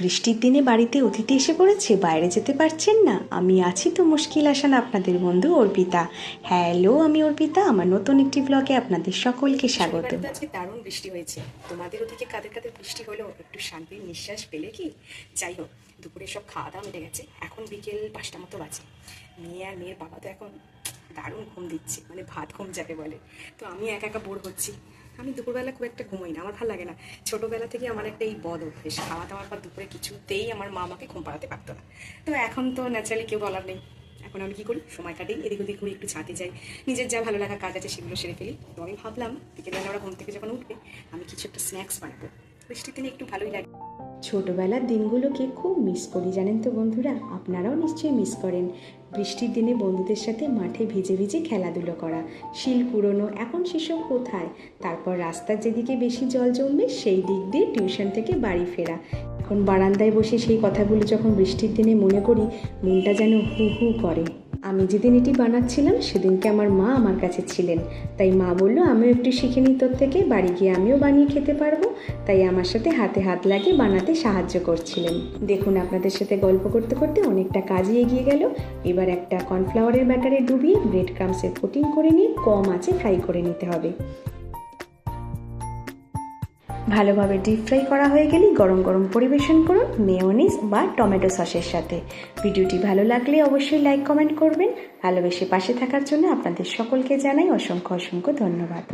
বৃষ্টির দিনে বাড়িতে অতিথি এসে পড়েছে, বাইরে যেতে পারছেন না। আমি আছি তো মুশকিল আসান, আপনাদের বন্ধু অর্পিতা। হ্যালো, আমি অর্পিতা। আমার নতুন একটি ব্লগে আপনাদের সকলকে স্বাগত। আজকে দারুণ বৃষ্টি হয়েছে। তোমাদের ওদিকে কাদের কাদের বৃষ্টি হলো, একটু শান্তির নিঃশ্বাস পেলে কি? যাই হোক, দুপুরে সব খাওয়া দাওয়া মিটে গেছে। এখন বিকেল 5টা মতো বাজে। মেয়ে আর মেয়ের বাবা তো এখন দারুণ ঘুম দিচ্ছে, মানে ভাত ঘুম যাকে বলে। তো আমি একা একা বোর হচ্ছি। আমি দুপুরবেলা খুব একটা ঘুমোই না, আমার ভালো লাগে না। ছোটোবেলা থেকে আমার একটা এই বদ অভ্যেস, খাওয়া দাওয়ার পর দুপুরে কিছুতেই আমার মা আমাকে ঘুম পাড়াতে পারতো না। তো এখন তো ন্যাচারালি কেউ বলার নেই। এখন আমি কী করি, সময় কাটাই, এদিক ওদিক ঘুরে একটু ছাদে যাই, নিজের যা ভালো লাগা কাজ আছে সেগুলো সেরে ফেলি। তো আমি ভাবলাম বিকেলবেলা ওরা ঘুম থেকে যখন উঠবে আমি কিছু একটা স্ন্যাক্স বানাবো। বৃষ্টির দিনে একটু ভালোই লাগে। ছোটোবেলার দিনগুলোকে খুব মিস করি, জানেন তো বন্ধুরা। আপনারাও নিশ্চয়ই মিস করেন বৃষ্টির দিনে বন্ধুদের সাথে মাঠে ভিজে ভিজে খেলাধুলো করা, শিল কুড়োনো। এখন সেসব কোথায়? তারপর রাস্তার যেদিকে বেশি জল জমবে সেই দিক দিয়ে টিউশন থেকে বাড়ি ফেরা। এখন বারান্দায় বসে সেই কথাগুলো যখন বৃষ্টির দিনে মনে করি, মনটা যেন হু হু করে। আমি যেদিন এটি বানাচ্ছিলাম সেদিনকে আমার মা আমার কাছে ছিলেন, তাই মা বলল আমিও একটু শিখে নিই তোর থেকে, বাড়ি গিয়ে আমিও বানিয়ে খেতে পারবো। তাই আমার সাথে হাতে হাত লাগিয়ে বানাতে সাহায্য করছিলেন। দেখুন, আপনাদের সাথে গল্প করতে করতে অনেকটা কাজই এগিয়ে গেল। এবার একটা কর্নফ্লাওয়ারের ব্যাটারে ডুবিয়ে ব্রেড ক্রামসের কোটিং করে নিয়ে কম আঁচে ফ্রাই করে নিতে হবে। ভালোভাবে ডিপ ফ্রাই করা হয়ে গেলেই গরম গরম পরিবেশন করুন মেয়োনিজ বা টমেটো সসের সাথে। ভিডিওটি ভালো লাগলে অবশ্যই লাইক কমেন্ট করবেন। ভালোবেসে পাশে থাকার জন্য আপনাদের সকলকে জানাই অসংখ্য অসংখ্য ধন্যবাদ।